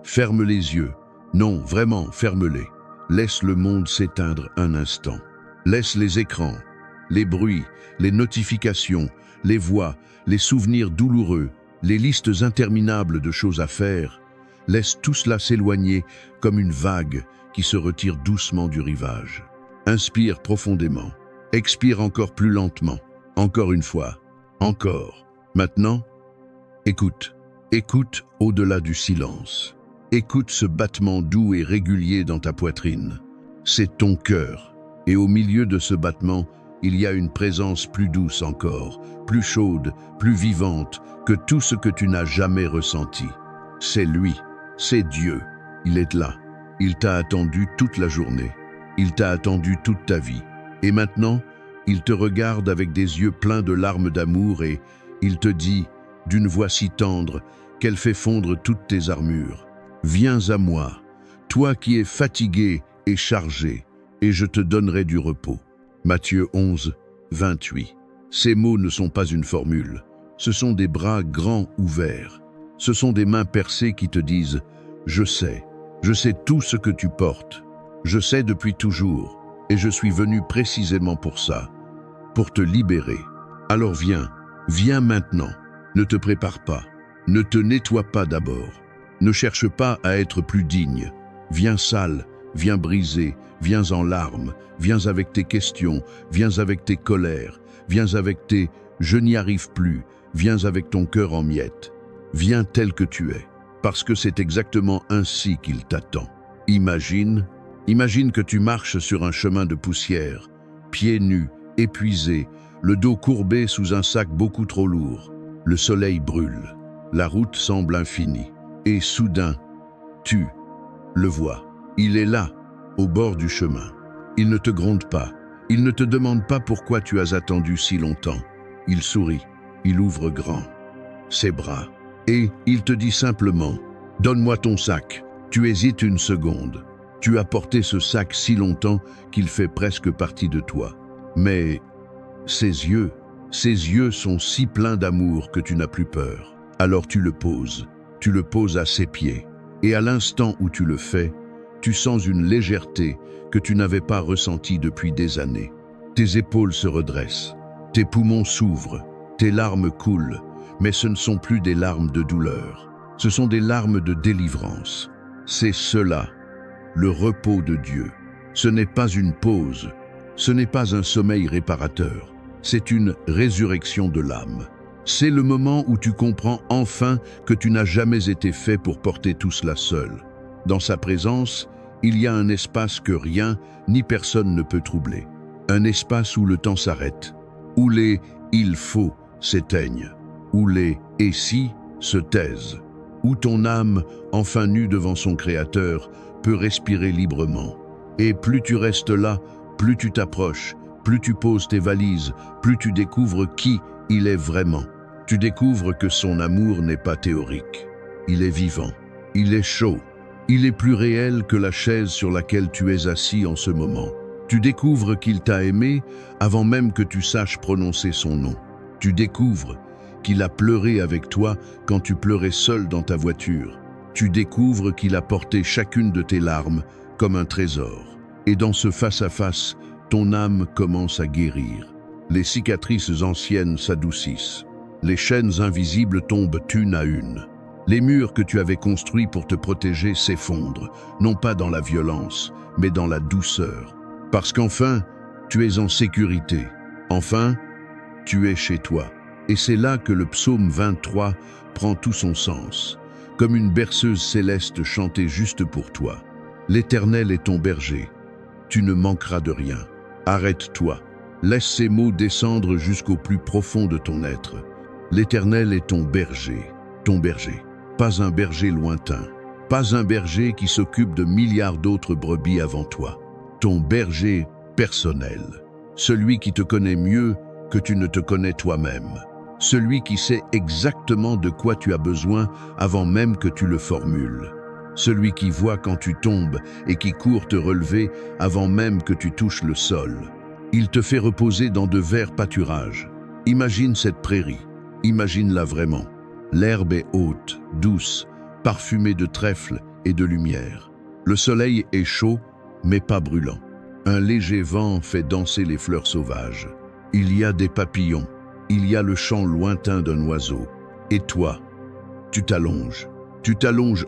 Ferme les yeux. Non, vraiment, ferme-les. Laisse le monde s'éteindre un instant. Laisse les écrans, les bruits, les notifications, les voix, les souvenirs douloureux, les listes interminables de choses à faire. Laisse tout cela s'éloigner comme une vague qui se retire doucement du rivage. Inspire profondément. Expire encore plus lentement. Encore une fois. Encore. Maintenant, écoute. Écoute au-delà du silence. Écoute ce battement doux et régulier dans ta poitrine. C'est ton cœur. Et au milieu de ce battement, il y a une présence plus douce encore, plus chaude, plus vivante que tout ce que tu n'as jamais ressenti. C'est lui, c'est Dieu. Il est là. Il t'a attendu toute la journée. Il t'a attendu toute ta vie. Et maintenant, il te regarde avec des yeux pleins de larmes d'amour et il te dit, d'une voix si tendre qu'elle fait fondre toutes tes armures. Viens à moi, toi qui es fatigué et chargé, et je te donnerai du repos. Matthieu 11, 28. Ces mots ne sont pas une formule. Ce sont des bras grands ouverts. Ce sont des mains percées qui te disent « Je sais tout ce que tu portes. Je sais depuis toujours, et je suis venu précisément pour ça, pour te libérer. Alors viens maintenant. Ne te prépare pas. Ne te nettoie pas d'abord. Ne cherche pas à être plus digne. Viens sale, viens brisé, viens en larmes, viens avec tes questions, viens avec tes colères, viens avec tes « je n'y arrive plus », viens avec ton cœur en miettes. Viens tel que tu es, parce que c'est exactement ainsi qu'il t'attend. Imagine que tu marches sur un chemin de poussière, pieds nus, épuisé, le dos courbé sous un sac beaucoup trop lourd. Le soleil brûle, la route semble infinie, et soudain, tu le vois. Il est là, au bord du chemin. Il ne te gronde pas, il ne te demande pas pourquoi tu as attendu si longtemps. Il sourit, il ouvre grand ses bras, et il te dit simplement « Donne-moi ton sac ». Tu hésites une seconde. Tu as porté ce sac si longtemps qu'il fait presque partie de toi. Mais ses yeux sont si pleins d'amour que tu n'as plus peur. Alors tu le poses à ses pieds. Et à l'instant où tu le fais, tu sens une légèreté que tu n'avais pas ressentie depuis des années. Tes épaules se redressent, tes poumons s'ouvrent, tes larmes coulent, mais ce ne sont plus des larmes de douleur. Ce sont des larmes de délivrance. C'est cela, le repos de Dieu. Ce n'est pas une pause, ce n'est pas un sommeil réparateur, c'est une résurrection de l'âme. C'est le moment où tu comprends enfin que tu n'as jamais été fait pour porter tout cela seul. Dans sa présence, il y a un espace que rien ni personne ne peut troubler. Un espace où le temps s'arrête, où les « il faut » s'éteignent, où les « et si » se taisent, où ton âme, enfin nue devant son Créateur, peut respirer librement. Et plus tu restes là, plus tu t'approches, plus tu poses tes valises, plus tu découvres qui il est vraiment. Tu découvres que son amour n'est pas théorique. Il est vivant, il est chaud, il est plus réel que la chaise sur laquelle tu es assis en ce moment. Tu découvres qu'il t'a aimé avant même que tu saches prononcer son nom. Tu découvres qu'il a pleuré avec toi quand tu pleurais seul dans ta voiture. Tu découvres qu'il a porté chacune de tes larmes comme un trésor. Et dans ce face-à-face, ton âme commence à guérir. Les cicatrices anciennes s'adoucissent. Les chaînes invisibles tombent une à une. Les murs que tu avais construits pour te protéger s'effondrent, non pas dans la violence, mais dans la douceur. Parce qu'enfin, tu es en sécurité. Enfin, tu es chez toi. Et c'est là que le psaume 23 prend tout son sens, comme une berceuse céleste chantée juste pour toi. L'Éternel est ton berger. Tu ne manqueras de rien. Arrête-toi. Laisse ces mots descendre jusqu'au plus profond de ton être. L'Éternel est ton berger. Pas un berger lointain. Pas un berger qui s'occupe de milliards d'autres brebis avant toi. Ton berger personnel. Celui qui te connaît mieux que tu ne te connais toi-même. Celui qui sait exactement de quoi tu as besoin avant même que tu le formules. Celui qui voit quand tu tombes et qui court te relever avant même que tu touches le sol. Il te fait reposer dans de verts pâturages. Imagine cette prairie. Imagine-la vraiment. L'herbe est haute, douce, parfumée de trèfle et de lumière. Le soleil est chaud, mais pas brûlant. Un léger vent fait danser les fleurs sauvages. Il y a des papillons, il y a le chant lointain d'un oiseau. Et toi, tu t'allonges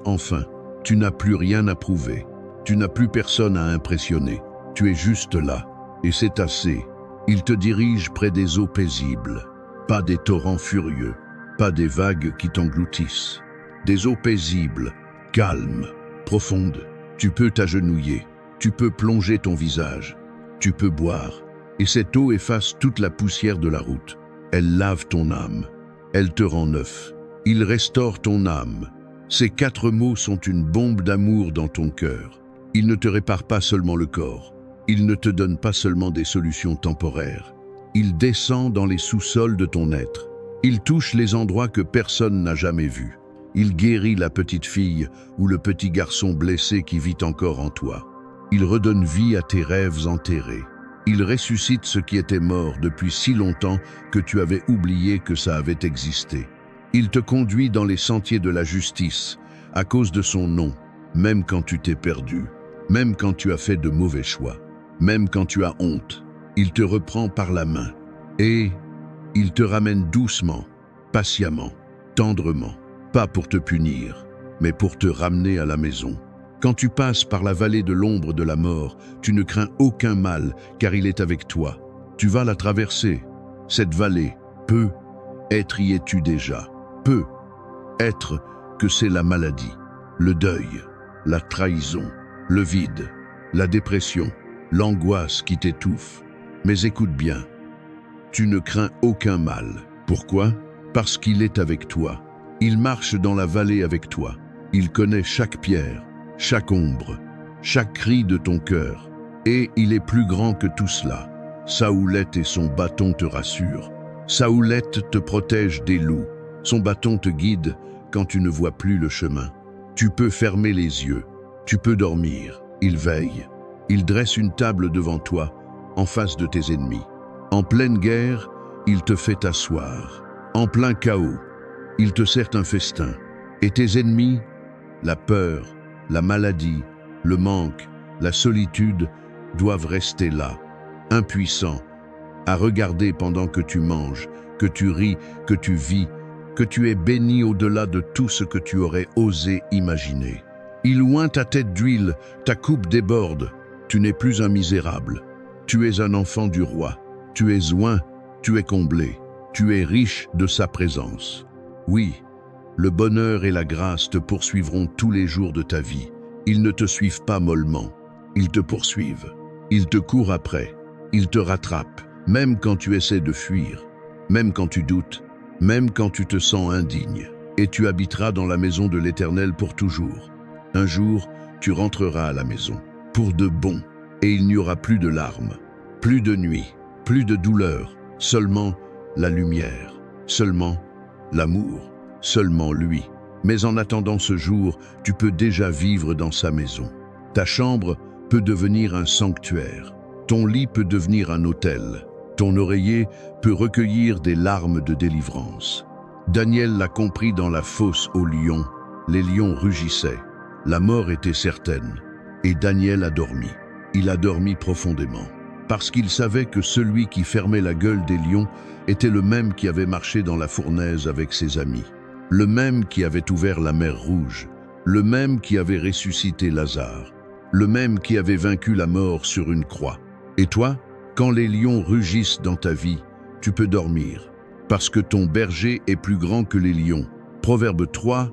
enfin. Tu n'as plus rien à prouver. Tu n'as plus personne à impressionner. Tu es juste là, et c'est assez. Il te dirige près des eaux paisibles, pas des torrents furieux, pas des vagues qui t'engloutissent. Des eaux paisibles, calmes, profondes. Tu peux t'agenouiller, tu peux plonger ton visage, tu peux boire. Et cette eau efface toute la poussière de la route. Elle lave ton âme, elle te rend neuf. Il restaure ton âme. Ces 4 mots sont une bombe d'amour dans ton cœur. Il ne te répare pas seulement le corps. Il ne te donne pas seulement des solutions temporaires. Il descend dans les sous-sols de ton être. Il touche les endroits que personne n'a jamais vus. Il guérit la petite fille ou le petit garçon blessé qui vit encore en toi. Il redonne vie à tes rêves enterrés. Il ressuscite ce qui était mort depuis si longtemps que tu avais oublié que ça avait existé. Il te conduit dans les sentiers de la justice à cause de son nom, même quand tu t'es perdu, même quand tu as fait de mauvais choix, même quand tu as honte. Il te reprend par la main et il te ramène doucement, patiemment, tendrement, pas pour te punir, mais pour te ramener à la maison. Quand tu passes par la vallée de l'ombre de la mort, tu ne crains aucun mal, car il est avec toi. Tu vas la traverser. Cette vallée peut être, y es-tu déjà, peut être que c'est la maladie, le deuil, la trahison, le vide, la dépression, l'angoisse qui t'étouffe. Mais écoute bien, tu ne crains aucun mal. Pourquoi? Parce qu'il est avec toi. Il marche dans la vallée avec toi. Il connaît chaque pierre, chaque ombre, chaque cri de ton cœur. Et il est plus grand que tout cela. Sa houlette et son bâton te rassurent. Sa houlette te protège des loups. Son bâton te guide quand tu ne vois plus le chemin. Tu peux fermer les yeux. Tu peux dormir. Il veille. Il dresse une table devant toi, en face de tes ennemis. En pleine guerre, il te fait asseoir. En plein chaos, il te sert un festin. Et tes ennemis, la peur, la maladie, le manque, la solitude, doivent rester là, impuissants, à regarder pendant que tu manges, que tu ris, que tu vis, que tu es béni au-delà de tout ce que tu aurais osé imaginer. Il oint ta tête d'huile, ta coupe déborde. Tu n'es plus un misérable. Tu es un enfant du roi. Tu es oint, tu es comblé. Tu es riche de sa présence. Oui, le bonheur et la grâce te poursuivront tous les jours de ta vie. Ils ne te suivent pas mollement. Ils te poursuivent. Ils te courent après. Ils te rattrapent, même quand tu essaies de fuir, même quand tu doutes, même quand tu te sens indigne. Et tu habiteras dans la maison de l'Éternel pour toujours. Un jour, tu rentreras à la maison, pour de bon, et il n'y aura plus de larmes, plus de nuit, plus de douleur, seulement la lumière, seulement l'amour, seulement lui. Mais en attendant ce jour, tu peux déjà vivre dans sa maison. Ta chambre peut devenir un sanctuaire. Ton lit peut devenir un autel. Ton oreiller peut recueillir des larmes de délivrance. Daniel l'a compris dans la fosse aux lions. Les lions rugissaient. La mort était certaine. Et Daniel a dormi. Il a dormi profondément. Parce qu'il savait que celui qui fermait la gueule des lions était le même qui avait marché dans la fournaise avec ses amis. Le même qui avait ouvert la mer Rouge. Le même qui avait ressuscité Lazare. Le même qui avait vaincu la mort sur une croix. Et toi, quand les lions rugissent dans ta vie, tu peux dormir, parce que ton berger est plus grand que les lions. Proverbe 3,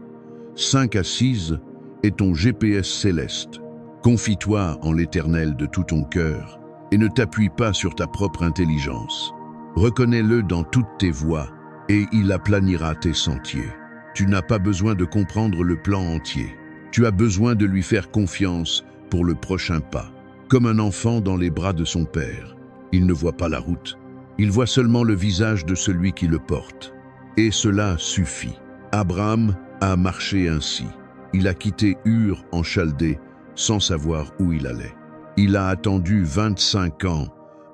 5-6 est ton GPS céleste. Confie-toi en l'Éternel de tout ton cœur et ne t'appuie pas sur ta propre intelligence. Reconnais-le dans toutes tes voies et il aplanira tes sentiers. Tu n'as pas besoin de comprendre le plan entier. Tu as besoin de lui faire confiance pour le prochain pas. Comme un enfant dans les bras de son père. Il ne voit pas la route. Il voit seulement le visage de celui qui le porte. Et cela suffit. Abraham a marché ainsi. Il a quitté Ur en Chaldée sans savoir où il allait. Il a attendu 25 ans,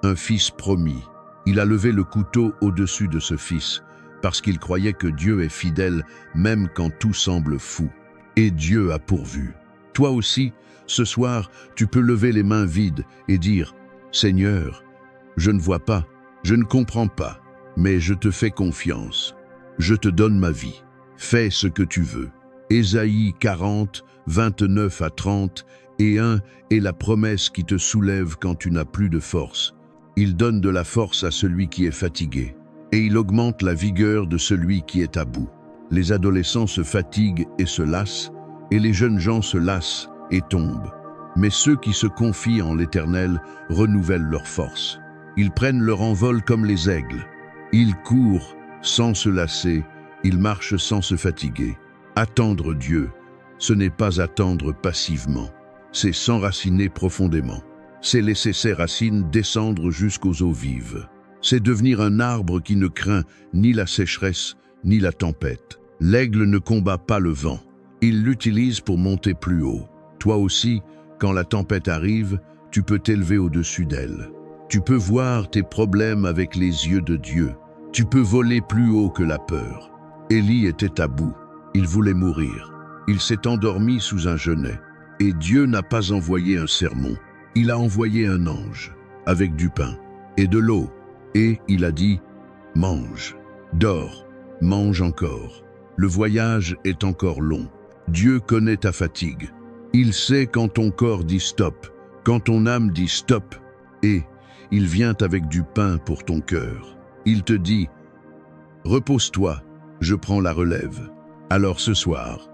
un fils promis. Il a levé le couteau au-dessus de ce fils parce qu'il croyait que Dieu est fidèle même quand tout semble fou. Et Dieu a pourvu. Toi aussi, ce soir, tu peux lever les mains vides et dire « Seigneur, je ne vois pas, je ne comprends pas, mais je te fais confiance. Je te donne ma vie. Fais ce que tu veux. » Ésaïe 40, 29 à 30 et 1 est la promesse qui te soulève quand tu n'as plus de force. Il donne de la force à celui qui est fatigué, et il augmente la vigueur de celui qui est à bout. Les adolescents se fatiguent et se lassent, et les jeunes gens se lassent et tombent. Mais ceux qui se confient en l'Éternel renouvellent leur force. Ils prennent leur envol comme les aigles. Ils courent sans se lasser, ils marchent sans se fatiguer. Attendre Dieu, ce n'est pas attendre passivement, c'est s'enraciner profondément. C'est laisser ses racines descendre jusqu'aux eaux vives. C'est devenir un arbre qui ne craint ni la sécheresse ni la tempête. L'aigle ne combat pas le vent, il l'utilise pour monter plus haut. Toi aussi, quand la tempête arrive, tu peux t'élever au-dessus d'elle. Tu peux voir tes problèmes avec les yeux de Dieu. Tu peux voler plus haut que la peur. Élie était à bout. Il voulait mourir. Il s'est endormi sous un genêt. Et Dieu n'a pas envoyé un sermon. Il a envoyé un ange, avec du pain et de l'eau. Et il a dit, « Mange, dors, mange encore. Le voyage est encore long. Dieu connaît ta fatigue. Il sait quand ton corps dit stop, quand ton âme dit stop. Et il vient avec du pain pour ton cœur. Il te dit, « Repose-toi, je prends la relève. » Alors ce soir,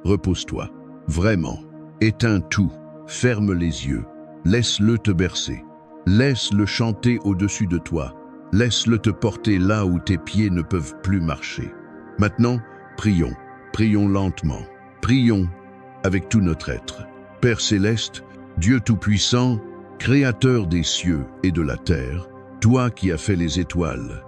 repose-toi, vraiment. Éteins tout, ferme les yeux, laisse-le te bercer. Laisse-le chanter au-dessus de toi. Laisse-le te porter là où tes pieds ne peuvent plus marcher. Maintenant, prions. Prions lentement. Prions avec tout notre être. Père céleste, Dieu tout-puissant, Créateur des cieux et de la terre, toi qui as fait les étoiles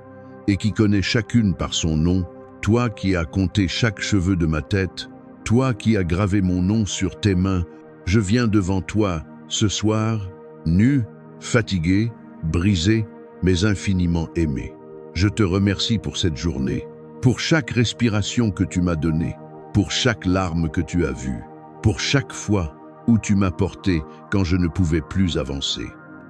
et qui connais chacune par son nom, toi qui as compté chaque cheveu de ma tête, toi qui as gravé mon nom sur tes mains, je viens devant toi ce soir, nu, fatigué, brisé, mais infiniment aimé. Je te remercie pour cette journée, pour chaque respiration que tu m'as donnée, pour chaque larme que tu as vue, pour chaque fois où tu m'as porté quand je ne pouvais plus avancer.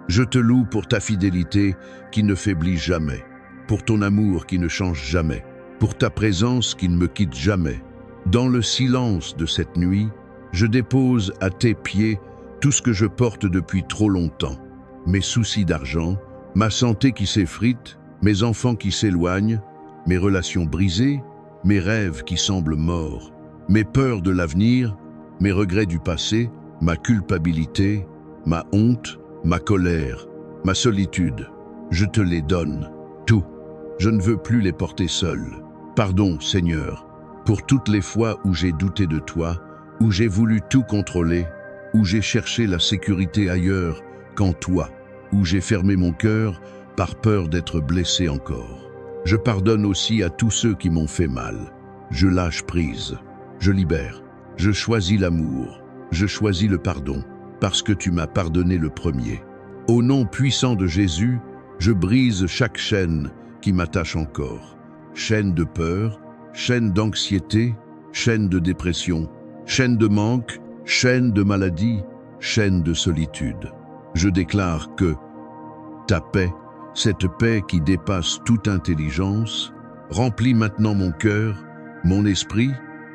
Je te loue pour ta fidélité qui ne faiblit jamais, pour ton amour qui ne change jamais, pour ta présence qui ne me quitte jamais. Dans le silence de cette nuit, je dépose à tes pieds tout ce que je porte depuis trop longtemps. Mes soucis d'argent, ma santé qui s'effrite, mes enfants qui s'éloignent, mes relations brisées, mes rêves qui semblent morts, mes peurs de l'avenir, mes regrets du passé, ma culpabilité, ma honte, ma colère, ma solitude. Je te les donne, tout. Je ne veux plus les porter seul. Pardon, Seigneur, pour toutes les fois où j'ai douté de toi, où j'ai voulu tout contrôler, où j'ai cherché la sécurité ailleurs qu'en toi, où j'ai fermé mon cœur par peur d'être blessé encore. Je pardonne aussi à tous ceux qui m'ont fait mal. Je lâche prise, je libère, je choisis l'amour, je choisis le pardon, parce que tu m'as pardonné le premier. Au nom puissant de Jésus, je brise chaque chaîne qui m'attache encore. Chaîne de peur, chaîne d'anxiété, chaîne de dépression, chaîne de manque, chaîne de maladie, chaîne de solitude. Je déclare que ta paix, cette paix qui dépasse toute intelligence, remplit maintenant mon cœur, mon esprit,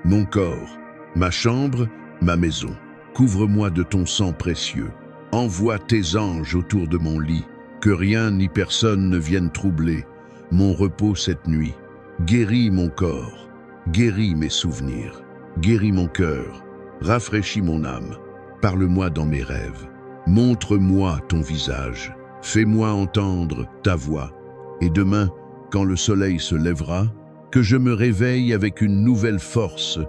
mon corps, ma chambre, ma maison. Couvre-moi de ton sang précieux. Envoie tes anges autour de mon lit, que rien ni personne ne vienne troubler mon repos cette nuit. Guéris mon corps, guéris mes souvenirs, guéris mon cœur, rafraîchis mon âme. Parle-moi dans mes rêves, montre-moi ton visage, fais-moi entendre ta voix. Et demain, quand le soleil se lèvera, que je me réveille avec une nouvelle force,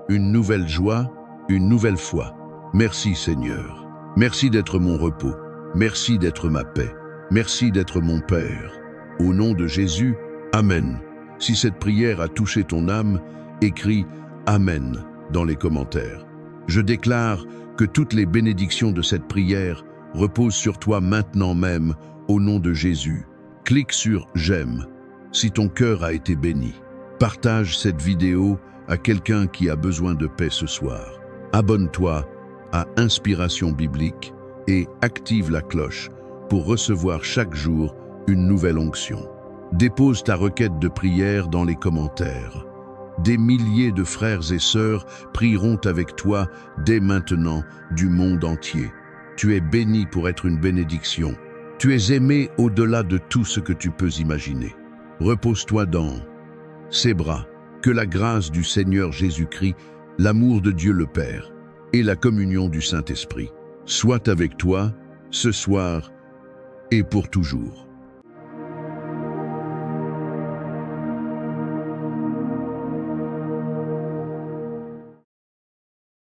une nouvelle joie, une nouvelle foi. Merci Seigneur, merci d'être mon repos, merci d'être ma paix, merci d'être mon Père. Au nom de Jésus, Amen. Si cette prière a touché ton âme, écris Amen dans les commentaires. Je déclare que toutes les bénédictions de cette prière reposent sur toi maintenant même, au nom de Jésus. Clique sur J'aime si ton cœur a été béni. Partage cette vidéo à quelqu'un qui a besoin de paix ce soir. Abonne-toi à Inspiration biblique et active la cloche pour recevoir chaque jour une nouvelle onction. Dépose ta requête de prière dans les commentaires. Des milliers de frères et sœurs prieront avec toi dès maintenant du monde entier. Tu es béni pour être une bénédiction. Tu es aimé au-delà de tout ce que tu peux imaginer. Repose-toi dans ses bras. Que la grâce du Seigneur Jésus-Christ, l'amour de Dieu le Père et la communion du Saint-Esprit soient avec toi ce soir et pour toujours.